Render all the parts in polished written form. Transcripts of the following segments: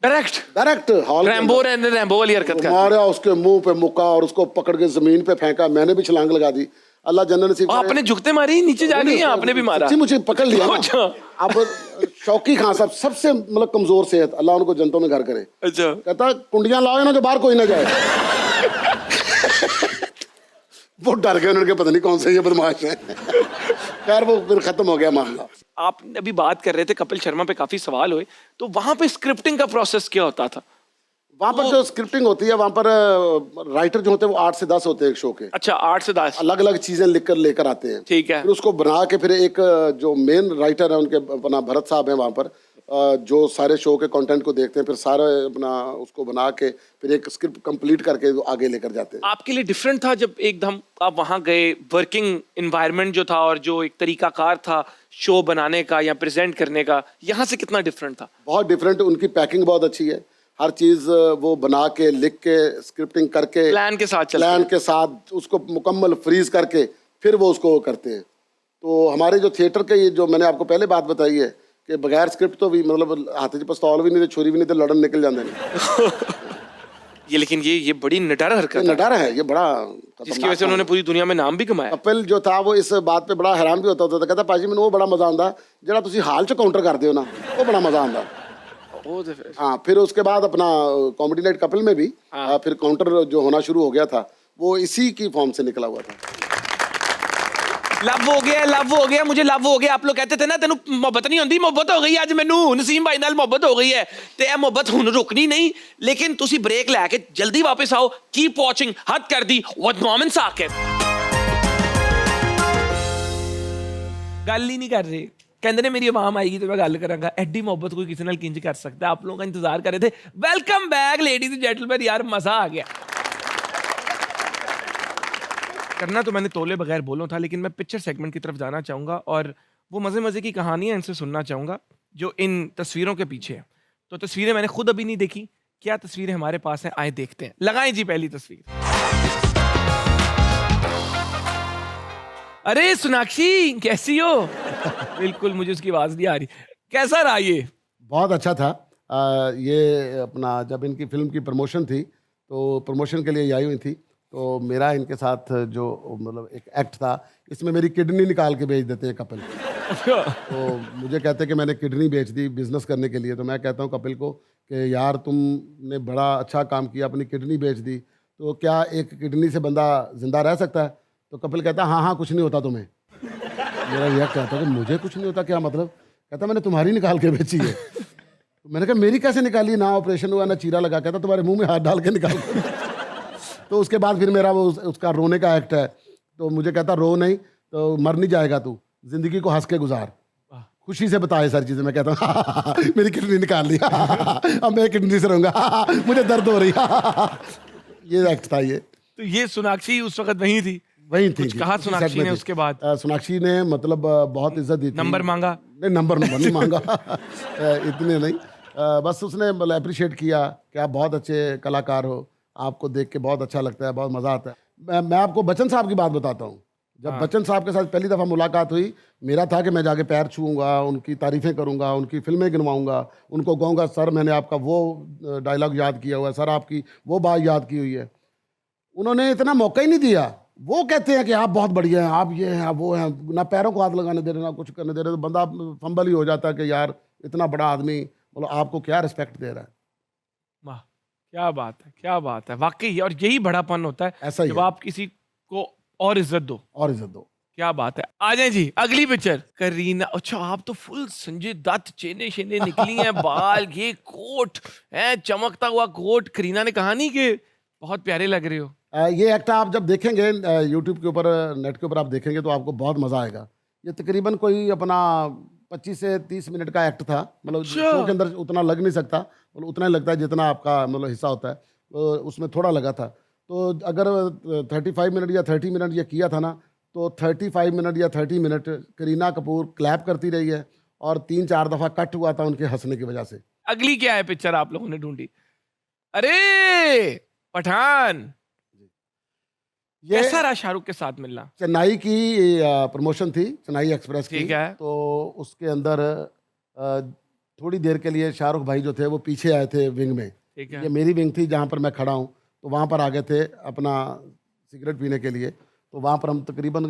Direct hall Rambo वाली हरकत कर मारा, उसके मुंह पे मुक्का और उसको पकड़ के जमीन पे फेंका। मैंने भी छलांग लगा दी, अल्लाह जन्नत नसीब करे। आपने झुकते मारी नीचे जा गई, आपने भी मारा? सच्ची मुझे पकड़ लिया ना। अच्छा। अब शौकी खान साहब सबसे मतलब कमजोर सेहत, अल्लाह उनको जन्नतों में घर करे। अच्छा। कहता कुंडियां लाओ ना जो बाहर कोई ना जाए। वो डर गए, उन्होंने पता नहीं कौन से ये बदमाश है। खैर वो फिर खत्म हो गया मामला। आप अभी बात कर रहे थे कपिल शर्मा पे काफी सवाल हुए, तो वहां पे स्क्रिप्टिंग का प्रोसेस क्या होता था? वहाँ पर जो स्क्रिप्टिंग होती है, वहाँ पर राइटर जो होते हैं वो 8 से 10 होते हैं एक शो के। अच्छा, 8 से 10 अलग अलग चीजें लिख कर लेकर आते हैं। ठीक है। फिर उसको बना के फिर एक जो मेन राइटर है उनके अपना भरत साहब हैं वहाँ पर, जो सारे शो के कंटेंट को देखते हैं, फिर सारा अपना उसको बना के फिर एक स्क्रिप्ट कंप्लीट करके आगे लेकर जाते हैं। आपके लिए डिफरेंट था जब एकदम आप वहां गए, वर्किंग एनवायरनमेंट जो था और जो एक तरीकाकार था शो बनाने का या प्रेजेंट करने का, यहाँ से कितना डिफरेंट था? बहुत डिफरेंट। उनकी पैकिंग बहुत अच्छी है, हर चीज वो बना के लिख के स्क्रिप्टिंग करके प्लान के साथ प्लान के साथ उसको मुकम्मल फ्रीज करके फिर वो उसको करते हैं। तो हमारे जो थिएटर के ये जो मैंने आपको पहले बात बताई है कि बगैर स्क्रिप्ट तो भी मतलब हाथ च पिस्तौल भी नहीं थे, छुरी भी नहीं थे, लड़न निकल जाते हैं। ये लेकिन ये बड़ी निडर हरकत है, नटारा है ये बड़ा, जिसकी वजह से उन्होंने पूरी दुनिया में नाम भी कमाया। कपिल जो था वो इस बात पे बड़ा हैरान भी होता था, कहता पाजी मैंने वो बड़ा मजा आंदा जरा तुसी हाल च काउंटर कर दियो ना, वो बड़ा मजा आंदा। हाँ, फिर उसके बाद अपना कॉमेडी नाइट कपिल में भी फिर काउंटर जो होना शुरू हो गया था वो इसी की फॉर्म से निकला हुआ था। लव हो गया, मुझे लव हो गया। आप लोग कहते थे ना तेनू मोहब्बत नहीं होंदी, मोहब्बत हो गई। आज मैनू नसीम भाई नाल मोहब्बत हो गई है, ते ए मोहब्बत हुण रुकनी नहीं, लेकिन तुसी ब्रेक लैके जल्दी वापस आओ। कीप वॉचिंग हद कर दी विद मोमिन साकिब। गल ही नहीं कर रहे, कहते ने मेरी आवाम आएगी तो मैं गल करांगा। एडी मोहब्बत कोई किसी नाल किंज कर सकता है? आप लोगों का इंतजार कर रहे थे। Welcome back ladies and gentleman. यार मजा आ गया। करना तो मैंने तोले बगैर बोलो था, लेकिन मैं पिक्चर सेगमेंट की तरफ जाना चाहूंगा और वो मजे मजे की कहानियां इनसे सुनना चाहूंगा जो इन तस्वीरों के पीछे है। तो तस्वीरें मैंने खुद अभी नहीं देखी, क्या तस्वीरें हमारे पास हैं, आए देखते हैं। लगाएं जी पहली तस्वीर। अरे सोनाक्षी कैसी हो? बिल्कुल मुझे उसकी आवाज नहीं आ रही। कैसा रहा ये? बहुत अच्छा था। ये अपना जब इनकी फिल्म की प्रमोशन थी तो प्रमोशन के लिए ये आई हुई थी, तो मेरा इनके साथ जो मतलब एक एक्ट था, इसमें मेरी किडनी निकाल के बेच देते हैं कपिल। तो मुझे कहते हैं कि मैंने किडनी बेच दी बिजनेस करने के लिए, तो मैं कहता हूँ कपिल को कि यार तुमने बड़ा अच्छा काम किया, अपनी किडनी बेच दी, तो क्या एक किडनी से बंदा जिंदा रह सकता है? तो कपिल कहता हाँ हाँ कुछ नहीं होता तुम्हें। मेरा रिएक्ट कहता है कि मुझे कुछ नहीं होता, क्या मतलब? कहता मैंने तुम्हारी निकाल के बेची है। तो मैंने कहा मेरी कैसे निकाली, ना ऑपरेशन हुआ ना चीरा लगा। कहता तुम्हारे मुंह में हाथ डाल के निकाल के। तो उसके बाद फिर मेरा वो उसका रोने का एक्ट है, तो मुझे कहता रो नहीं तो मर नहीं जाएगा तू, जिंदगी को हंस के गुजार, खुशी से बताए सारी चीजें। मैं कहता हूँ मेरी किडनी निकाल ली, अब मैं किडनी से रहूंगा, मुझे दर्द हो रही। ये एक्ट था ये। तो ये सोनाक्षी उस वक्त वहीं थी? वही थी। कुछ कहा सोनाक्षी ने उसके बाद? सोनाक्षी ने मतलब बहुत इज्जत दी थी। नंबर मांगा? नहीं, नंबर नहीं मांगा। इतने नहीं, बस उसने मतलब अप्रिशिएट किया कि आप बहुत अच्छे कलाकार हो, आपको देख के बहुत अच्छा लगता है, बहुत मज़ा आता है। मैं आपको बच्चन साहब की बात बताता हूँ। जब बच्चन साहब के साथ पहली दफ़ा मुलाकात हुई, मेरा था कि मैं जाके पैर छूऊंगा, उनकी तारीफ़ें करूंगा, उनकी फिल्में गिनवाऊंगा, उनको कहूँगा सर मैंने आपका वो डायलॉग याद किया हुआ है, सर आपकी वो बात याद की हुई है। उन्होंने इतना मौका ही नहीं दिया। वो कहते हैं कि आप बहुत बढ़िया हैं, आप ये हैं, आप वो हैं, ना पैरों को हाथ लगाने दे रहे ना कुछ करने दे रहे, तो बंदा फंबल ही हो जाता है कि यार इतना बड़ा आदमी मतलब आपको क्या रिस्पेक्ट दे रहा है। वाह, क्या बात है, क्या बात है वाकई। और यही बड़ापन होता है, ऐसा ही जब है। आप किसी को और इज्जत दो। और इज्जत दो। क्या बात है। आ जाए जी अगली पिक्चर। करीना। अच्छा, आप तो फुल संजय दत्त, चेने शेने निकली हैं, बाल, ये कोट है, चमकता हुआ कोट। करीना ने कहा नहीं कि बहुत प्यारे लग रहे हो? ये एक्ट आप जब देखेंगे यूट्यूब के ऊपर, नेट के ऊपर आप देखेंगे तो आपको बहुत मज़ा आएगा। ये तकरीबन कोई अपना 25 से 30 मिनट का एक्ट था, मतलब शो के अंदर उतना लग नहीं सकता, मतलब उतना ही लगता है जितना आपका मतलब हिस्सा होता है, तो उसमें थोड़ा लगा था। तो अगर 35 मिनट या 30 मिनट ये किया था ना, तो 35 मिनट या 30 मिनट करीना कपूर क्लैप करती रही है और 3-4 दफ़ा कट हुआ था उनके हंसने की वजह से। अगली क्या है पिक्चर आप लोगों ने ढूंढी? अरे पठान। ये कैसा रहा शाहरुख के साथ मिलना? चेन्नई की प्रमोशन थी, चेन्नई एक्सप्रेस की। ठीक है। तो उसके अंदर थोड़ी देर के लिए शाहरुख भाई जो थे वो पीछे आए थे विंग में। ठीक है। ये मेरी विंग थी जहाँ पर मैं खड़ा हूँ, तो वहाँ पर आ गए थे अपना सिगरेट पीने के लिए। तो वहाँ पर हम तकरीबन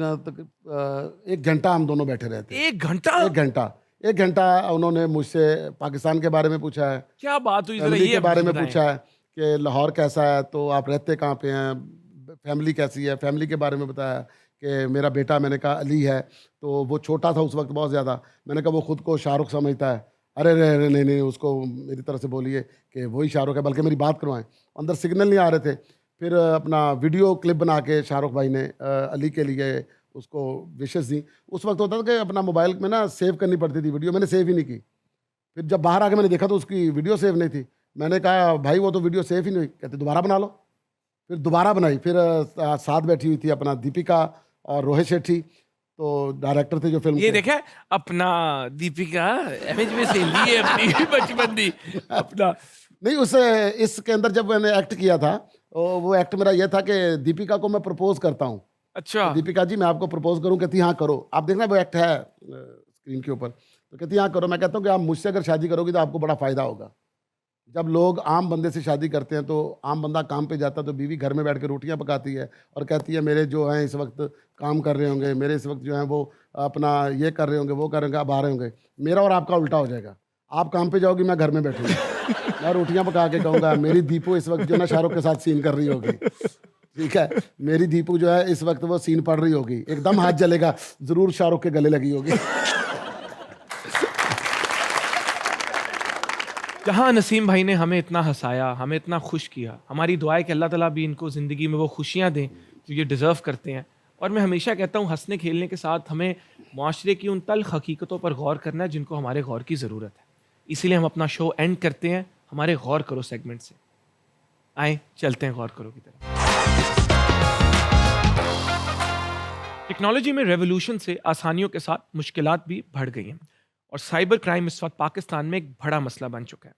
1 घंटा हम दोनों बैठे रहे थे। 1 घंटा? 1 घंटा उन्होंने मुझसे पाकिस्तान के बारे में पूछा है, क्या बात हुई, जरा फैमिली ये के बारे में बताएं। पूछा है कि लाहौर कैसा है, तो आप रहते कहाँ पे हैं, फैमिली कैसी है, फैमिली के बारे में बताया कि मेरा बेटा, मैंने कहा अली है, तो वो छोटा था उस वक्त बहुत ज़्यादा। मैंने कहा वो खुद को शाहरुख समझता है। अरे अरे नहीं नहीं, उसको मेरी तरफ से बोलिए कि वही शाहरुख है, बल्कि मेरी बात करवाएं। अंदर सिग्नल नहीं आ रहे थे। फिर अपना वीडियो क्लिप बना के शाहरुख भाई ने अली के लिए उसको विशेष दी। उस वक्त होता था कि अपना मोबाइल में ना सेव करनी पड़ती थी वीडियो, मैंने सेव ही नहीं की। फिर जब बाहर आके मैंने देखा तो उसकी वीडियो सेव नहीं थी। मैंने कहा भाई वो तो वीडियो सेव ही नहीं हुई। कहते दोबारा बना लो। फिर दोबारा बनाई। फिर साथ बैठी हुई थी अपना दीपिका और रोहित शेट्टी, तो डायरेक्टर थे जो फिल्म ये के। देखा अपना दीपिका इमेज में से ली है अपनी बचपन दी अपना। नहीं, उस इसके अंदर जब मैंने एक्ट किया था, वो एक्ट मेरा ये था कि दीपिका को मैं प्रपोज करता हूँ। अच्छा। दीपिका जी मैं आपको प्रपोज करूँ? कहती हाँ करो। आप देखना वो एक्ट है स्क्रीन के ऊपर। तो कहती हाँ करो। मैं कहता हूँ कि आप मुझसे अगर शादी करोगी तो आपको बड़ा फ़ायदा होगा। जब लोग आम बंदे से शादी करते हैं तो आम बंदा काम पे जाता है, तो बीवी घर में बैठ के रोटियां पकाती है और कहती है मेरे जो हैं इस वक्त काम कर रहे होंगे, मेरे इस वक्त जो हैं वो अपना ये कर रहे होंगे, वो कर रहे होंगे, अब आ रहे होंगे। मेरा और आपका उल्टा हो जाएगा। आप काम पे जाओगी, मैं घर में बैठूंगा, मैं रोटियां पका के कहूँगा मेरी दीपू इस वक्त जो ना शाहरुख के साथ सीन कर रही होगी। ठीक है, मेरी दीपू जो है इस वक्त वो सीन पढ़ रही होगी, एकदम हाथ जलेगा, ज़रूर शाहरुख के गले लगी होगी। जहाँ नसीम भाई ने हमें इतना हंसाया, हमें इतना खुश किया, हमारी दुआ है कि अल्लाह ताला भी इनको ज़िंदगी में वो खुशियाँ दें जो ये डिज़र्व करते हैं। और मैं हमेशा कहता हूँ हंसने खेलने के साथ हमें माशरे की उन तल्ख हकीकतों पर गौर करना है जिनको हमारे गौर की ज़रूरत है। इसीलिए हम अपना शो एंड करते हैं हमारे गौर करो सेगमेंट से। आए चलते हैं गौर करो की तरफ। टेक्नोलॉजी में रेवोल्यूशन से आसानियों के साथ मुश्किलात भी बढ़ गई हैं और साइबर क्राइम इस वक्त पाकिस्तान में एक बड़ा मसला बन चुका है।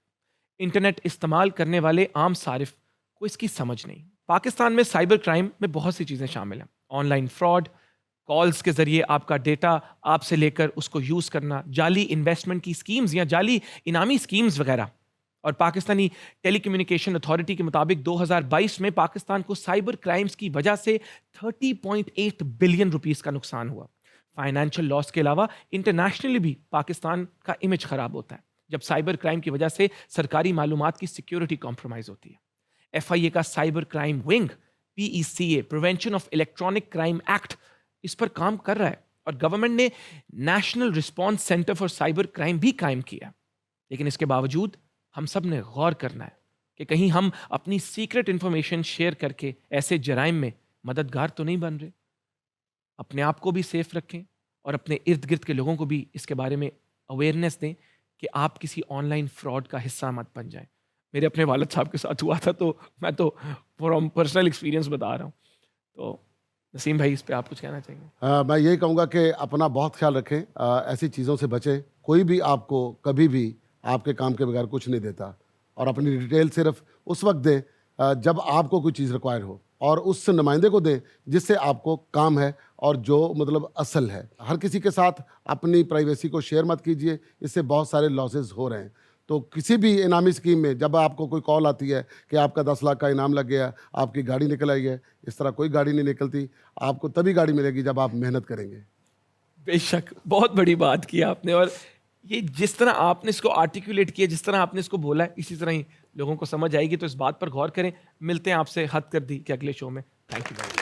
इंटरनेट इस्तेमाल करने वाले आम सारिफ को इसकी समझ नहीं। पाकिस्तान में साइबर क्राइम में बहुत सी चीज़ें शामिल हैं। ऑनलाइन फ्रॉड, कॉल्स के जरिए आपका डेटा आपसे लेकर उसको यूज़ करना, जाली इन्वेस्टमेंट की स्कीम्स या जाली इनामी स्कीम्स वगैरह। और पाकिस्तानी टेलीकम्युनिकेशन अथॉरिटी के मुताबिक 2022 में पाकिस्तान को साइबर क्राइम्स की वजह से 30.8 बिलियन रुपीस का नुकसान हुआ। फाइनेंशियल लॉस के अलावा इंटरनेशनली भी पाकिस्तान का इमेज खराब होता है जब साइबर क्राइम की वजह से सरकारी मालूमात की सिक्योरिटी कॉम्प्रोमाइज होती है। FIA का cyber crime wing PECA prevention of electronic crime act इस पर काम कर रहा है और गवर्नमेंट ने national response centre for cyber crime भी कायम किया। लेकिन इसके बावजूद हम सब ने गौर करना है कि कहीं हम अपनी सीक्रेट इंफॉर्मेशन शेयर करके ऐसे जराइम में मददगार तो नहीं बन रहे। अपने आप को भी सेफ रखें और अपने इर्द गिर्द के लोगों को भी इसके बारे में अवेयरनेस दें कि आप किसी ऑनलाइन फ्रॉड का हिस्सा मत बन जाएं। मेरे अपने वालिद साहब के साथ हुआ था, तो मैं तो फ्रॉम पर्सनल एक्सपीरियंस बता रहा हूँ। तो नसीम भाई इस पे आप कुछ कहना चाहेंगे? मैं यही कहूँगा कि अपना बहुत ख्याल रखें, ऐसी चीज़ों से बचें। कोई भी आपको कभी भी आपके काम के बगैर कुछ नहीं देता, और अपनी डिटेल सिर्फ उस वक्त दें जब आपको कोई चीज़ रिक्वायर हो, और उस नुमाइंदे को दें जिससे आपको काम है और जो मतलब असल है। हर किसी के साथ अपनी प्राइवेसी को शेयर मत कीजिए, इससे बहुत सारे लॉसेस हो रहे हैं। तो किसी भी इनामी स्कीम में जब आपको कोई कॉल आती है कि आपका 10 लाख का इनाम लग गया, आपकी गाड़ी निकल आई है, इस तरह कोई गाड़ी नहीं निकलती। आपको तभी गाड़ी मिलेगी जब आप मेहनत करेंगे। बेशक, बहुत बड़ी बात की आपने, और ये जिस तरह आपने इसको आर्टिकुलेट किया, जिस तरह आपने इसको बोला है, इसी तरह ही लोगों को समझ आएगी। तो इस बात पर गौर करें। मिलते हैं आपसे हद कर दी कि अगले शो में। Thank you.